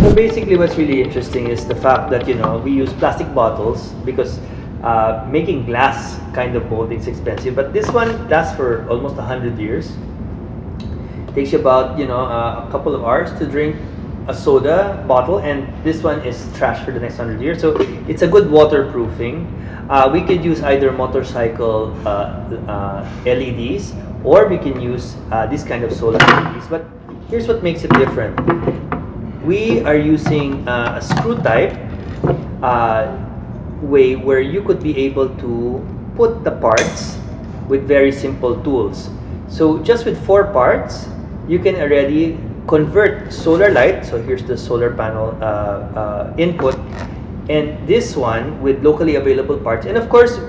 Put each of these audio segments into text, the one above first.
So basically what's really interesting is the fact that, we use plastic bottles because making glass kind of molding is expensive, but this one lasts for almost 100 years. It takes you about, a couple of hours to drink a soda bottle, and this one is trash for the next 100 years. So it's a good waterproofing. We could use either motorcycle LEDs, or we can use this kind of solar LEDs. But here's what makes it different. We are using a screw type way where you could be able to put the parts with very simple tools. So just with 4 parts, you can already convert solar light. So here's the solar panel input, and this one with locally available parts. And of course,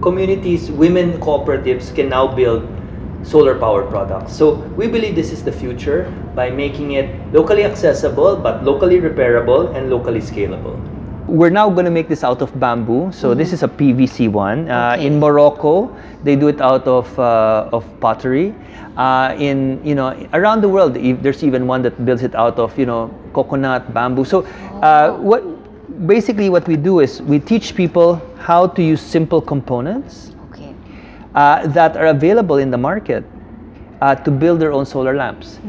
communities, women cooperatives can now build solar power products. So we believe this is the future by making it locally accessible, but locally repairable and locally scalable. We're now going to make this out of bamboo. So this is a PVC one. Okay. In Morocco, they do it out of pottery. Around the world, there's even one that builds it out of coconut, bamboo. So what we do is we teach people how to use simple components that are available in the market to build their own solar lamps.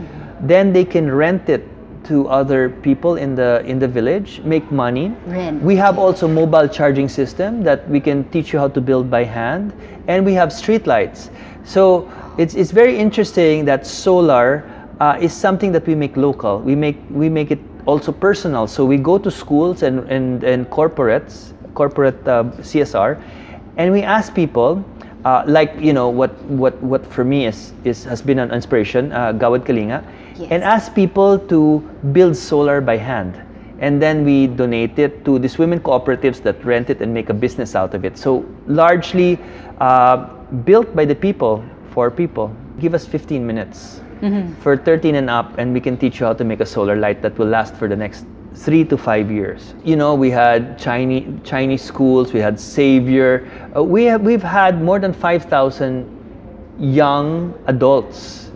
Then they can rent it to other people in the village, make money. We have also mobile charging system that we can teach you how to build by hand, and we have street lights. So it's very interesting that solar is something that we make local. We make it also personal. So we go to schools and corporate CSR, and we ask people, what for me has been an inspiration, Gawad Kalinga, and ask people to build solar by hand, and then we donate it to these women cooperatives that rent it and make a business out of it. So largely built by the people for people. Give us 15 minutes for 13 and up, and we can teach you how to make a solar light that will last for the next 3 to 5 years. We had Chinese schools, we had Savior. We've had more than 5,000 young adults,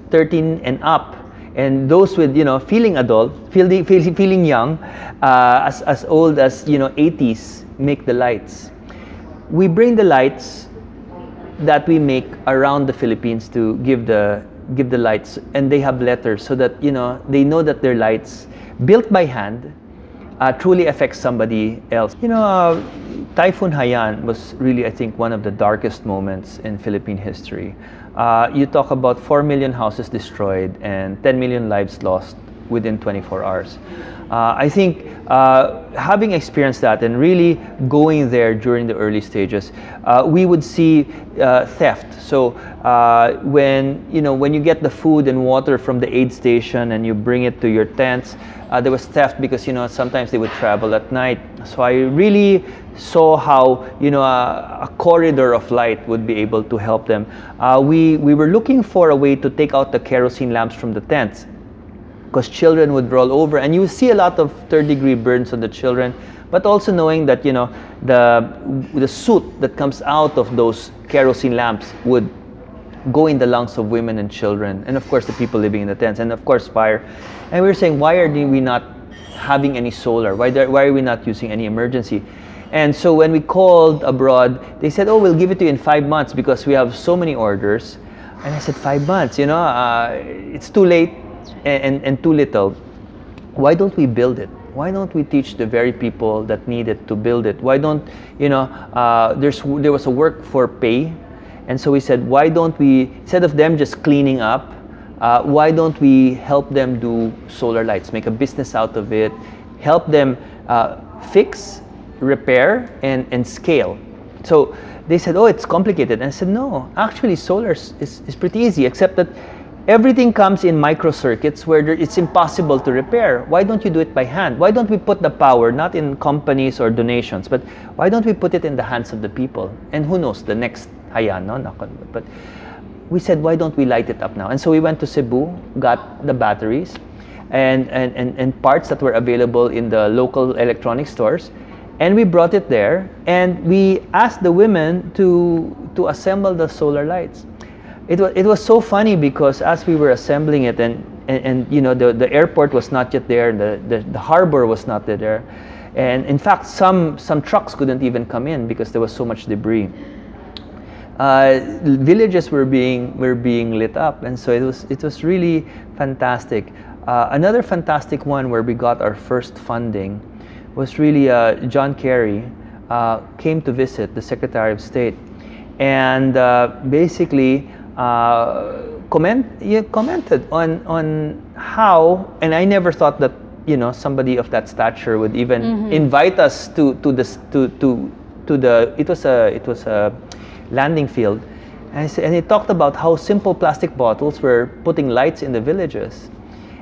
13 and up, and those with feeling adult, feeling young, as old as 80s, make the lights. We bring the lights that we make around the Philippines to give the lights, and they have letters so that they know that their lights built by hand truly affects somebody else. Typhoon Haiyan was really, I think, one of the darkest moments in Philippine history. You talk about 4 million houses destroyed and 10 million lives lost within 24 hours. I think having experienced that and really going there during the early stages, we would see theft. So when you get the food and water from the aid station and you bring it to your tents, there was theft because sometimes they would travel at night. So I really saw how a corridor of light would be able to help them. We were looking for a way to take out the kerosene lamps from the tents, because children would roll over, and you see a lot of third-degree burns on the children, but also knowing that the soot that comes out of those kerosene lamps would go in the lungs of women and children, and of course the people living in the tents, and of course fire. And we were saying, why are we not having any solar? Why are we not using any emergency? And so when we called abroad, they said, oh, we'll give it to you in 5 months because we have so many orders. And I said, 5 months, it's too late and too little. Why don't we build it? Why don't we teach the very people that need it to build it? Why don't, there was a work for pay. And so we said, why don't we, instead of them just cleaning up, why don't we help them do solar lights, make a business out of it, help them fix, repair, and scale. So they said, oh, it's complicated. And I said, no, actually solar is pretty easy, except that everything comes in microcircuits where it's impossible to repair. Why don't you do it by hand? Why don't we put the power not in companies or donations, but why don't we put it in the hands of the people? And who knows, the next Haiyan, no? But we said, why don't we light it up now? And so we went to Cebu, got the batteries and parts that were available in the local electronic stores, and we brought it there, and we asked the women to assemble the solar lights. It was so funny because as we were assembling it, and and you know, the airport was not yet there, the harbor was not there, and in fact some trucks couldn't even come in because there was so much debris. Villages were being lit up, and so it was really fantastic. Another fantastic one where we got our first funding was really John Kerry came to visit, the Secretary of State, and basically commented on how, and I never thought that, you know, somebody of that stature would even invite us to the it was a landing field, and he talked about how simple plastic bottles were putting lights in the villages,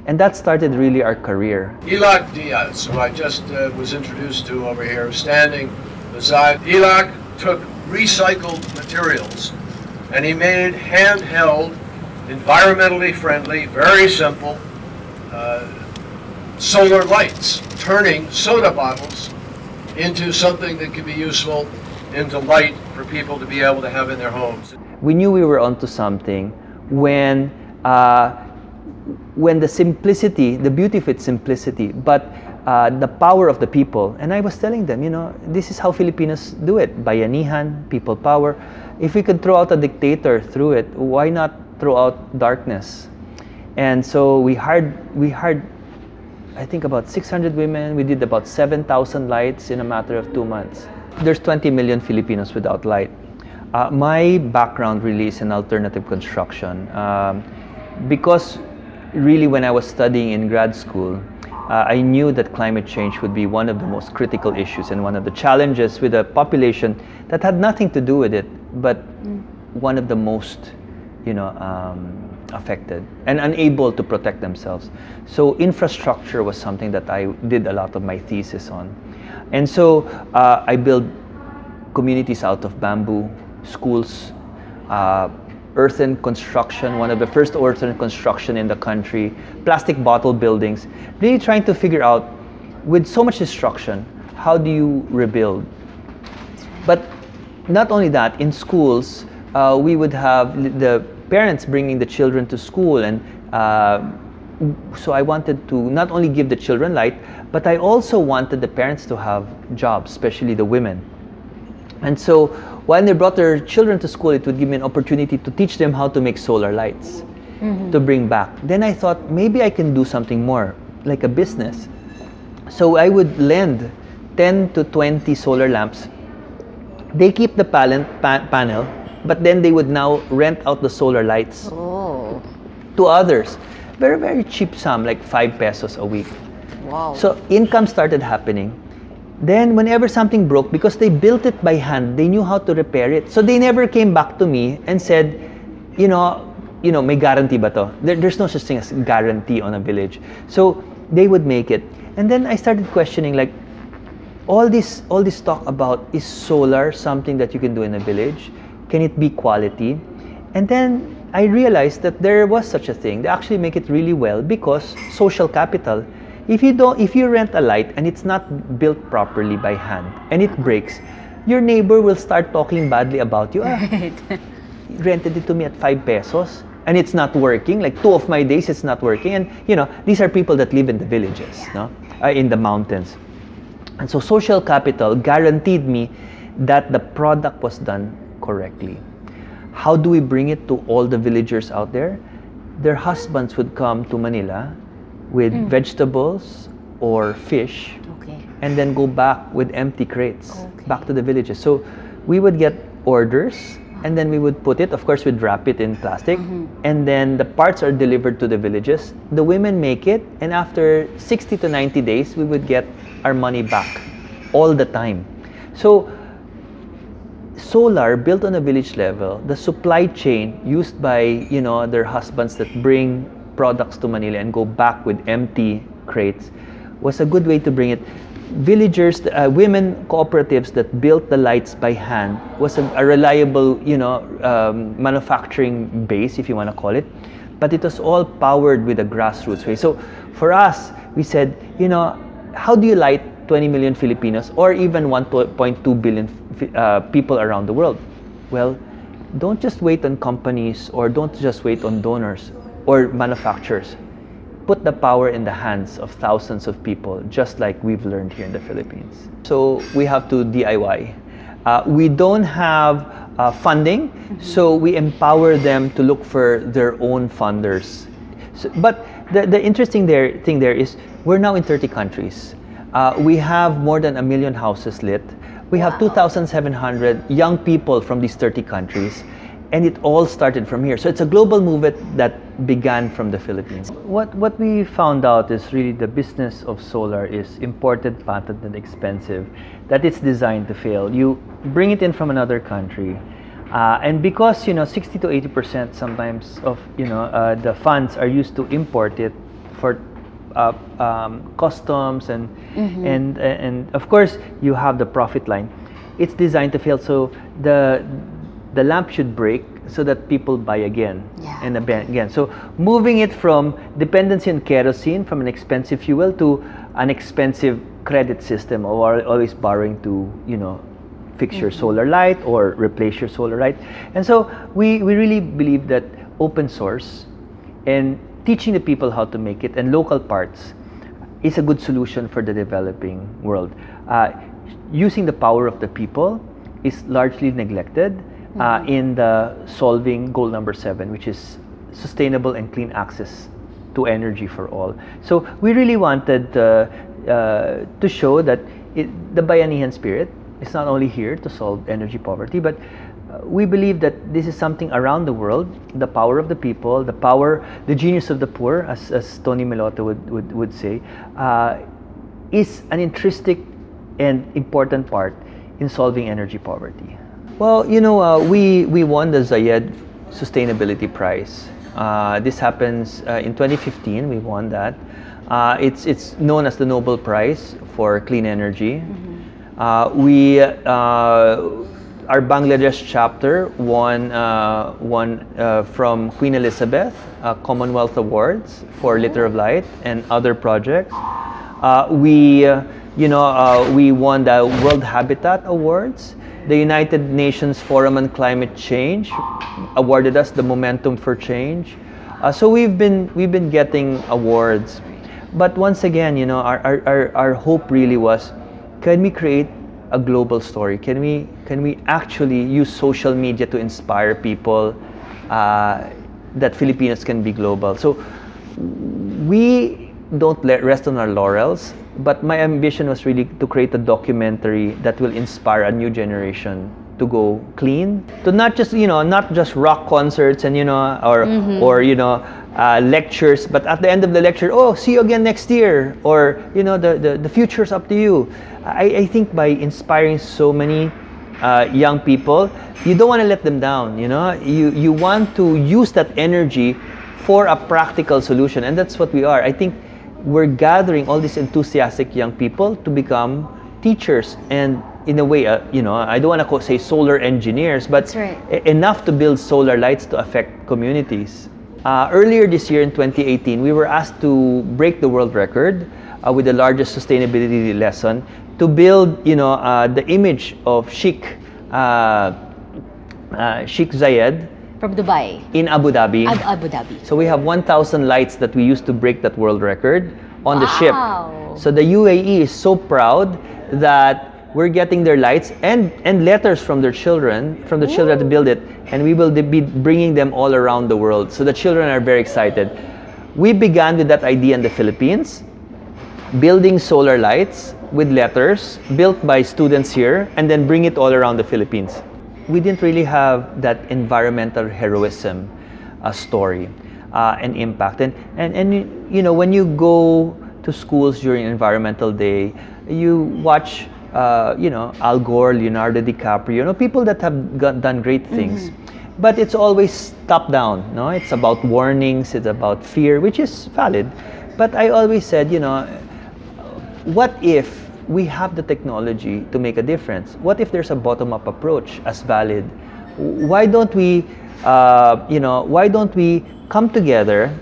and that started really our career. Illac Diaz, who I just was introduced to over here, standing beside. Illac took recycled materials and he made handheld, environmentally friendly, very simple solar lights, turning soda bottles into something that could be useful, into light for people to be able to have in their homes. We knew we were onto something when the simplicity, the beauty of its simplicity, but the power of the people. And I was telling them, you know, this is how Filipinos do it: bayanihan, people power. If we could throw out a dictator through it, why not throw out darkness? And so we hired, I think, about 600 women. We did about 7,000 lights in a matter of 2 months. There's 20 million Filipinos without light. My background really is in alternative construction. Because really when I was studying in grad school, I knew that climate change would be one of the most critical issues and one of the challenges with a population that had nothing to do with it, but one of the most, you know, affected and unable to protect themselves. So infrastructure was something that I did a lot of my thesis on. And so I built communities out of bamboo, schools, earthen construction, one of the first earthen construction in the country, plastic bottle buildings, really trying to figure out, with so much destruction, how do you rebuild? But not only that, in schools, we would have the parents bringing the children to school, and so I wanted to not only give the children light, but I also wanted the parents to have jobs, especially the women. And so when they brought their children to school, it would give me an opportunity to teach them how to make solar lights, to bring back. Then I thought, maybe I can do something more, like a business. So I would lend 10 to 20 solar lamps. They keep the panel, but then they would now rent out the solar lights to others. Very, very cheap sum, like 5 pesos a week. Wow. So income started happening. Then whenever something broke, because they built it by hand, they knew how to repair it. So they never came back to me and said, you know, may guarantee ba to? There's no such thing as guarantee on a village. So they would make it. And then I started questioning, like, all this talk about, is solar something that you can do in a village? Can it be quality? And then I realized that there was such a thing. They actually make it really well because social capital. If you rent a light and it's not built properly by hand and it breaks, your neighbor will start talking badly about you. Right. You rented it to me at 5 pesos and it's not working. Like 2 of my days it's not working. And you know, these are people that live in the villages, no? In the mountains. And so social capital guaranteed me that the product was done correctly. How do we bring it to all the villagers out there? Their husbands would come to Manila with vegetables or fish, and then go back with empty crates back to the villages. So we would get orders, and then we would put it, of course we'd wrap it in plastic, and then the parts are delivered to the villages. The women make it, and after 60 to 90 days we would get our money back all the time. So solar built on a village level, the supply chain used by, you know, their husbands that bring products to Manila and go back with empty crates, was a good way to bring it. Villagers, women cooperatives that built the lights by hand was a reliable, you know, manufacturing base, if you want to call it, but it was all powered with a grassroots way. So for us, we said, you know, how do you light 20 million Filipinos or even 1.2 billion people around the world? Well, don't just wait on companies or don't just wait on donors or manufacturers. put the power in the hands of thousands of people, just like we've learned here in the Philippines. So we have to DIY. We don't have funding, so we empower them to look for their own funders. So, but the interesting thing there is we're now in 30 countries. We have more than 1 million houses lit. We have 2,700 young people from these 30 countries. And it all started from here. So it's a global movement that began from the Philippines. What we found out is really the business of solar is important, patented, expensive, that it's designed to fail. You bring it in from another country, and because 60 to 80% sometimes of the funds are used to import it for customs and of course you have the profit line. It's designed to fail. So the lamp should break so that people buy again and again. So moving it from dependency on kerosene, from an expensive fuel, to an expensive credit system, or always borrowing to fix your solar light or replace your solar light. And so we really believe that open source and teaching the people how to make it and local parts is a good solution for the developing world. Using the power of the people is largely neglected in the solving goal number 7, which is sustainable and clean access to energy for all. So we really wanted to show that the Bayanihan spirit is not only here to solve energy poverty, but we believe that this is something around the world. The power of the people, the genius of the poor, as Tony Melota would say, is an intrinsic and important part in solving energy poverty. Well, we won the Zayed Sustainability Prize. This happens in 2015. We won that. It's known as the Nobel Prize for Clean Energy. Our Bangladesh chapter won from Queen Elizabeth Commonwealth Awards for Litter of Light and other projects. We won the World Habitat Awards. The United Nations Forum on Climate Change awarded us the Momentum for Change. So we've been getting awards. But once again, our hope really was, can we create a global story? Can we actually use social media to inspire people that Filipinos can be global? So we don't rest on our laurels, but my ambition was really to create a documentary that will inspire a new generation to go clean, to not just rock concerts and lectures, but at the end of the lecture, oh, see you again next year, or the future's up to you. I think by inspiring so many young people, you don't want to let them down. You want to use that energy for a practical solution, and that's what we are. I think we're gathering all these enthusiastic young people to become teachers, and in a way, I don't want to say solar engineers, but enough to build solar lights to affect communities. Earlier this year in 2018, we were asked to break the world record with the largest sustainability lesson to build, the image of Sheikh Zayed from Dubai in Abu Dhabi. Abu Dhabi. So we have 1,000 lights that we used to break that world record on the ship. So the UAE is so proud that we're getting their lights and letters from their children, to build it, and we will be bringing them all around the world. So the children are very excited. We began with that idea in the Philippines, building solar lights with letters built by students here, and then bring it all around the Philippines. We didn't really have that environmental heroism story and impact. And when you go to schools during Environmental Day, you watch Al Gore, Leonardo DiCaprio, people that have done great things. But it's always top down, no? It's about warnings, it's about fear, which is valid. But I always said, what if we have the technology to make a difference? What if there's a bottom-up approach as valid? Why don't we, come together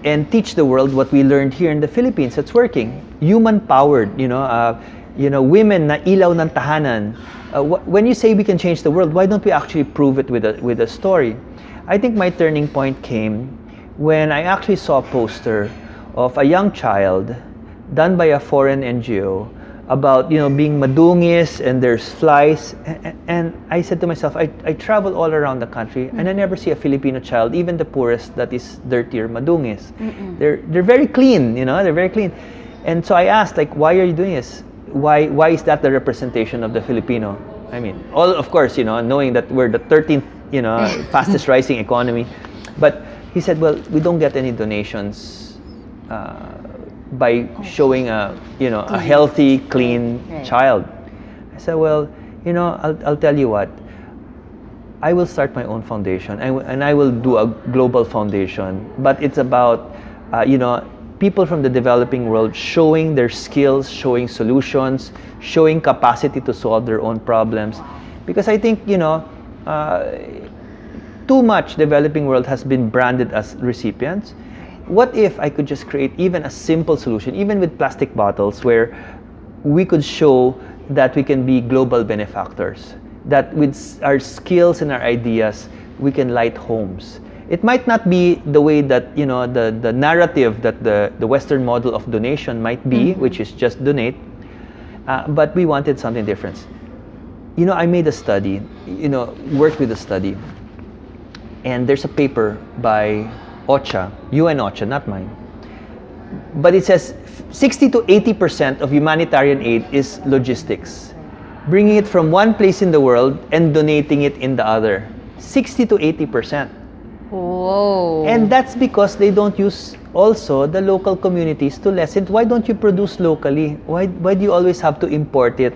and teach the world what we learned here in the Philippines? That's working. Human-powered, women na ilaw ng tahanan. When you say we can change the world, why don't we actually prove it with a story? I think my turning point came when I actually saw a poster of a young child done by a foreign NGO about, you know, being madungis and there's flies. And I said to myself, I travel all around the country and I never see a Filipino child, even the poorest, that is dirty or madungis. They're very clean, you know, they're very clean. And so I asked, like, why are you doing this? Why is that the representation of the Filipino? I mean, all, of course, you know, knowing that we're the 13th, you know, fastest rising economy. But he said, well, we don't get any donations by showing a, you know, a healthy, clean child. I said, well, you know, I'll tell you what. I will start my own foundation, and I will do a global foundation. But it's about, you know, people from the developing world showing their skills, showing solutions, showing capacity to solve their own problems. Because I think, you know, too much developing world has been branded as recipients. What if I could just create even a simple solution, even with plastic bottles, where we could show that we can be global benefactors, that with our skills and our ideas, we can light homes. It might not be the way that, you know, the narrative that the Western model of donation might be, which is just donate, but we wanted something different. You know, I made a study, you know, worked with a study, and there's a paper by OCHA, UN OCHA, not mine. But it says 60 to 80% of humanitarian aid is logistics. Bringing it from one place in the world and donating it in the other. 60 to 80%. Whoa. And that's because they don't use also the local communities to lessen. Why don't you produce locally? Why do you always have to import it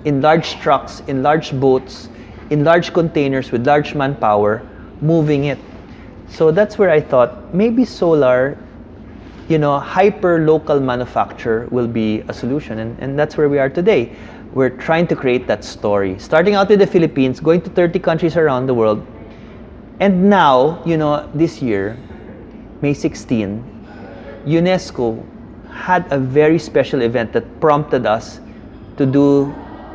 in large trucks, in large boats, in large containers with large manpower, moving it? So that's where I thought maybe solar, you know, hyper-local manufacture will be a solution. And that's where we are today. We're trying to create that story. Starting out with the Philippines, going to 30 countries around the world. And now, you know, this year, May 16, UNESCO had a very special event that prompted us to do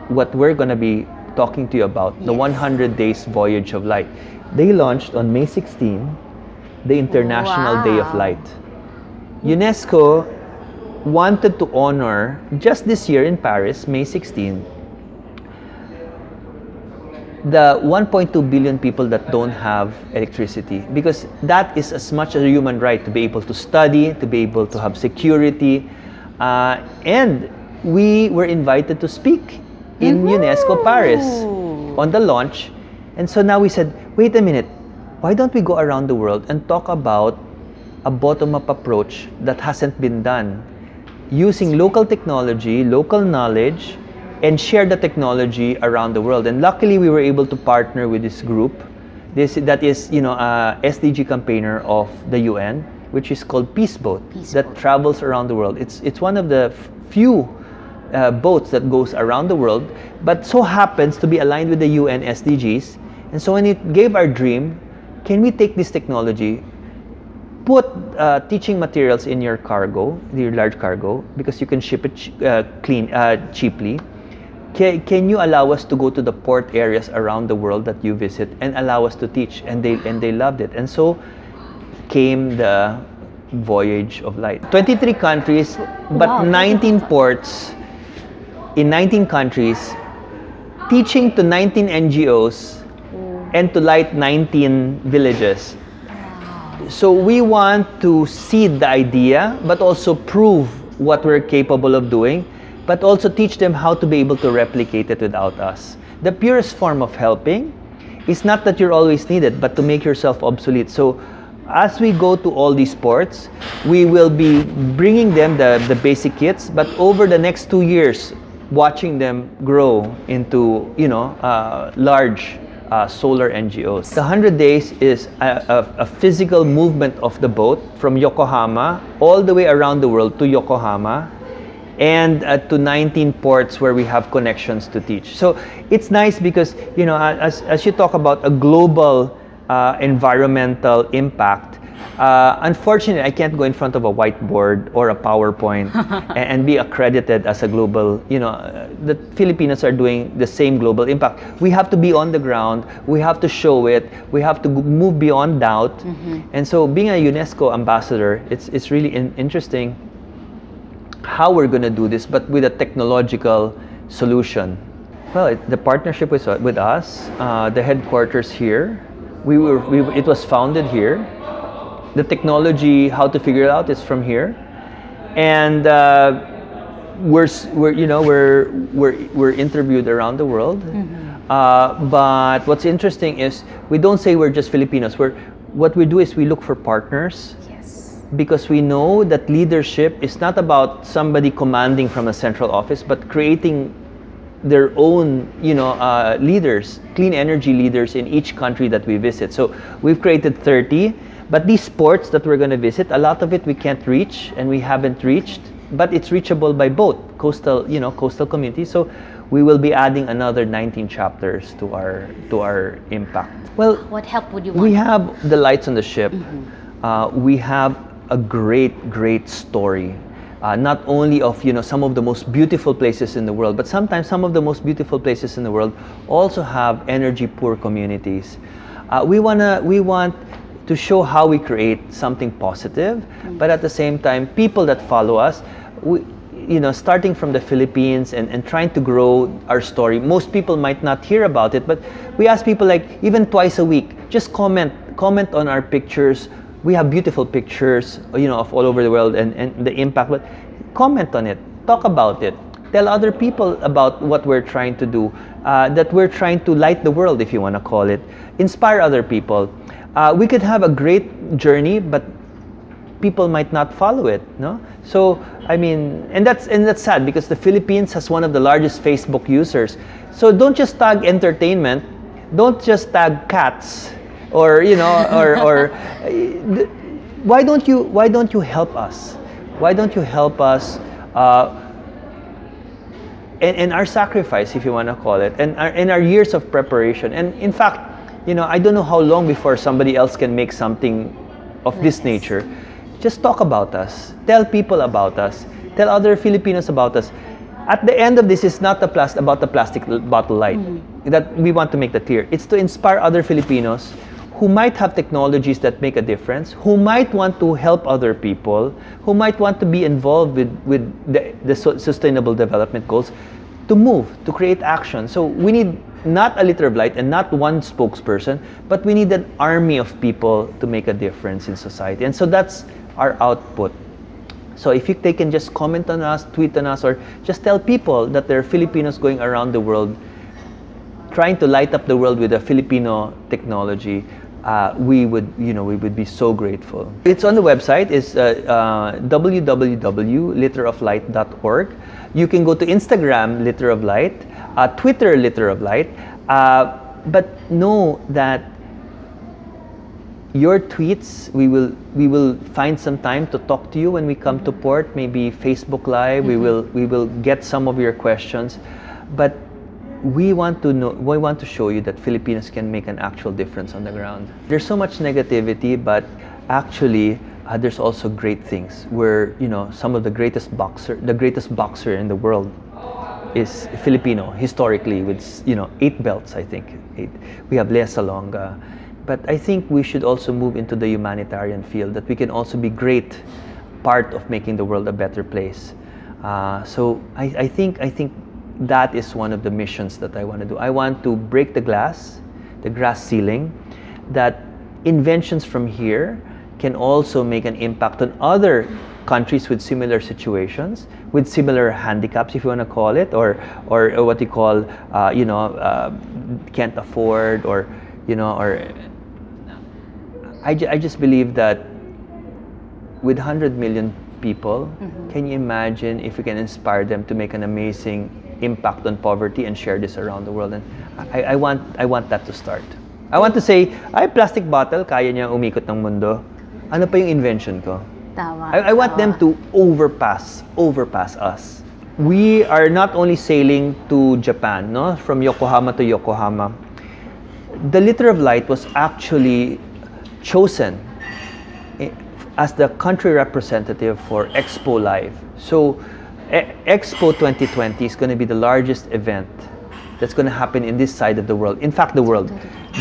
what we're going to be talking to you about, the 100 Days Voyage of Light. They launched on May 16, the International Day of Light. UNESCO wanted to honor, just this year in Paris, May 16, the 1.2 billion people that don't have electricity, because that is as much a human right to be able to study, to be able to have security. And we were invited to speak in UNESCO Paris on the launch. And so now we said, wait a minute, why don't we go around the world and talk about a bottom-up approach that hasn't been done, using local technology, local knowledge, and share the technology around the world. And luckily, we were able to partner with this group. That is, you know, a SDG campaigner of the UN, which is called Peace Boat, that travels around the world. It's one of the few boats that goes around the world, but so happens to be aligned with the UN SDGs. And so when it gave our dream, can we take this technology, put teaching materials in your cargo, your large cargo, because you can ship it cheaply. Can you allow us to go to the port areas around the world that you visit and allow us to teach? And they loved it. And so came the Voyage of Light. 23 countries, but 19 ports in 19 countries, teaching to 19 NGOs and to light 19 villages. So we want to seed the idea, but also prove what we're capable of doing, but also teach them how to be able to replicate it without us. The purest form of helping is not that you're always needed, but to make yourself obsolete. So as we go to all these ports, we will be bringing them the basic kits, but over the next 2 years, watching them grow into, you know, large solar NGOs. The 100 days is a physical movement of the boat from Yokohama all the way around the world to Yokohama, and to 19 ports where we have connections to teach. So it's nice because, you know, as you talk about a global environmental impact, Unfortunately, I can't go in front of a whiteboard or a PowerPoint and be accredited as a global, the Filipinos are doing the same global impact. We have to be on the ground, we have to show it, we have to move beyond doubt. And so being a UNESCO ambassador, it's really interesting how we're going to do this, but with a technological solution. Well, the partnership with us, the headquarters here, it was founded here. The technology, how to figure it out, is from here, and we're interviewed around the world. But what's interesting is we don't say we're just Filipinos. What we do is we look for partners. Yes. Because we know that leadership is not about somebody commanding from a central office, but creating their own, leaders, clean energy leaders in each country that we visit. So we've created 30. But these sports that we're going to visit, a lot of it we can't reach and we haven't reached, but it's reachable by boat, coastal communities. So we will be adding another 19 chapters to our impact. Well, what help would you want? We have the lights on the ship. We have a great story. Not only of some of the most beautiful places in the world, but sometimes some of the most beautiful places in the world also have energy poor communities. We want to show how we create something positive, but at the same time, people that follow us, starting from the Philippines and trying to grow our story. Most people might not hear about it, but we ask people, like, even twice a week, just comment on our pictures. We have beautiful pictures, of all over the world and the impact, but comment on it, talk about it, tell other people about what we're trying to do, that we're trying to light the world, if you want to call it, inspire other people. We could have a great journey, but people might not follow it, no? So, I mean, and that's sad, because the Philippines has one of the largest Facebook users. So don't just tag entertainment, don't just tag cats, or why don't you help us? Why don't you help us? And our sacrifice, if you want to call it, and our years of preparation, and in fact, I don't know how long before somebody else can make something of this nature. Just talk about us. Tell people about us. Tell other Filipinos about us. At the end of this, it's not about the plastic bottle light. That we want to make that clear. It's to inspire other Filipinos who might have technologies that make a difference, who might want to help other people, who might want to be involved with the Sustainable Development Goals, to move, to create action. So we need not a liter of light and not one spokesperson, but we need an army of people to make a difference in society. And so that's our output. So if they can just comment on us, tweet on us, or just tell people that there are Filipinos going around the world trying to light up the world with a Filipino technology, we would be so grateful. It's on the website. It's www.literoflight.org. You can go to Instagram, Liter of Light, Twitter, Liter of Light, but know that your tweets, we will find some time to talk to you when we come to port. Maybe Facebook Live. We will get some of your questions, but we want to show you that Filipinos can make an actual difference on the ground. There's so much negativity, but actually there's also great things. Where some of the greatest boxer in the world is Filipino historically, with 8 belts. I think 8. We have Lea Salonga, but I think we should also move into the humanitarian field, that we can also be great part of making the world a better place. So I think that is one of the missions that I want to do. I want to break the glass ceiling, that inventions from here can also make an impact on other countries with similar situations, with similar handicaps, if you want to call it, or what you call, can't afford, or I just believe that with 100 million people, can you imagine if we can inspire them to make an amazing impact on poverty and share this around the world? And I want that to start. I want to say, ay, plastic bottle, kaya niya umikot ng mundo. Ano pa yung invention ko? Tama, I want them to overpass us. We are not only sailing to Japan, no? From Yokohama to Yokohama. The Liter of Light was actually chosen as the country representative for Expo Live. So Expo 2020 is going to be the largest event that's going to happen in this side of the world. In fact, the world.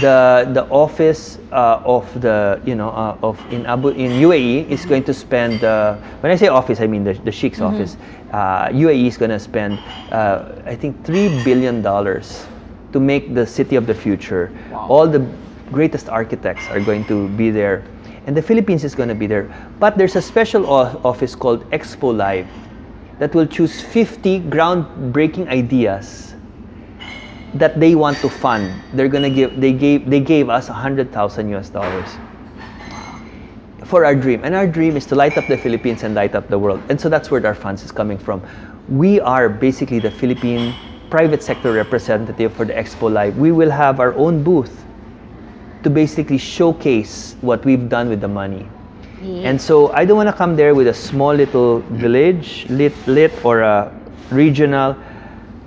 The office of the in UAE is going to spend, when I say office, I mean the Sheikh's office. UAE is going to spend I think $3 billion to make the city of the future. Wow. All the greatest architects are going to be there, and the Philippines is going to be there. But there's a special office called Expo Live that will choose 50 groundbreaking ideas that they want to fund. They're gonna give. They gave us $100,000 for our dream, and our dream is to light up the Philippines and light up the world. And so that's where our funds is coming from. We are basically the Philippine private sector representative for the Expo Live. We will have our own booth to basically showcase what we've done with the money. Yeah. And so I don't want to come there with a small little village lit or a regional.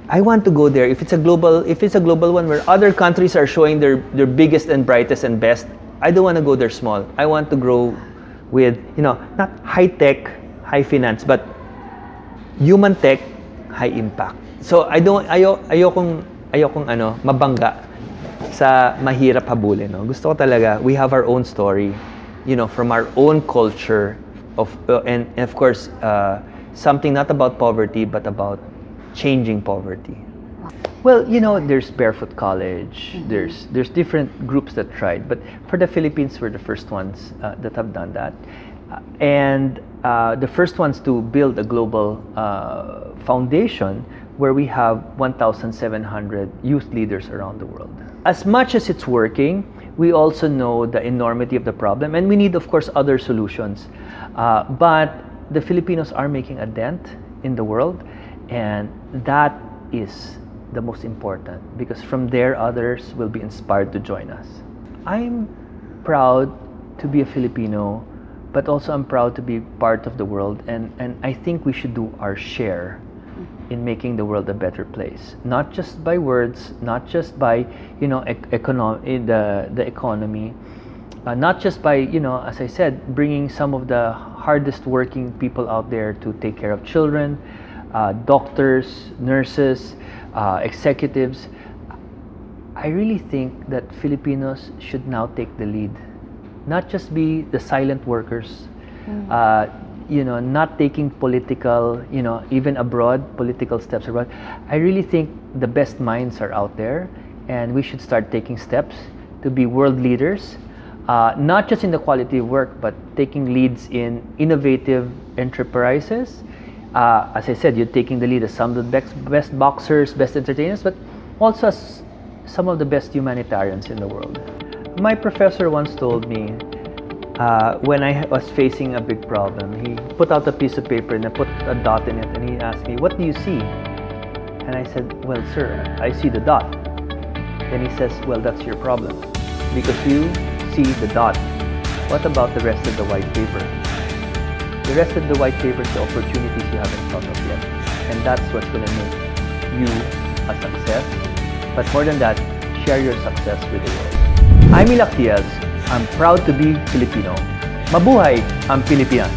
I want to go there. If it's a global one where other countries are showing their biggest and brightest and best, I don't want to go there small. I want to grow with, not high tech, high finance, but human tech, high impact. So ayokong mabangga sa mahirap habulin. No? Gusto ko talaga, we have our own story, from our own culture and of course something not about poverty but about changing poverty. Well, there's Barefoot College. There's different groups that tried, but for the Philippines, we're the first ones that have done that, and the first ones to build a global foundation where we have 1,700 youth leaders around the world. As much as it's working, we also know the enormity of the problem, and we need, of course, other solutions. But the Filipinos are making a dent in the world. And that is the most important, because from there others will be inspired to join us. I'm proud to be a Filipino, but also I'm proud to be part of the world, and I think we should do our share in making the world a better place. Not just by words, not just by the economy, not just by as I said, bringing some of the hardest working people out there to take care of children, doctors, nurses, executives. I really think that Filipinos should now take the lead, not just be the silent workers, not taking political, even abroad, political steps abroad. I really think the best minds are out there, and we should start taking steps to be world leaders, not just in the quality of work, but taking leads in innovative enterprises. As I said, you're taking the lead as some of the best boxers, best entertainers, but also as some of the best humanitarians in the world. My professor once told me, when I was facing a big problem, he put out a piece of paper and I put a dot in it, and he asked me, "What do you see?" And I said, "Well, sir, I see the dot." Then he says, "Well, that's your problem, because you see the dot. What about the rest of the white paper? The rest of the white paper is the opportunities you haven't thought of yet. And that's what's going to make you a success. But more than that, share your success with the world." I'm Illac Diaz. I'm proud to be Filipino. Mabuhay ang Pilipinas!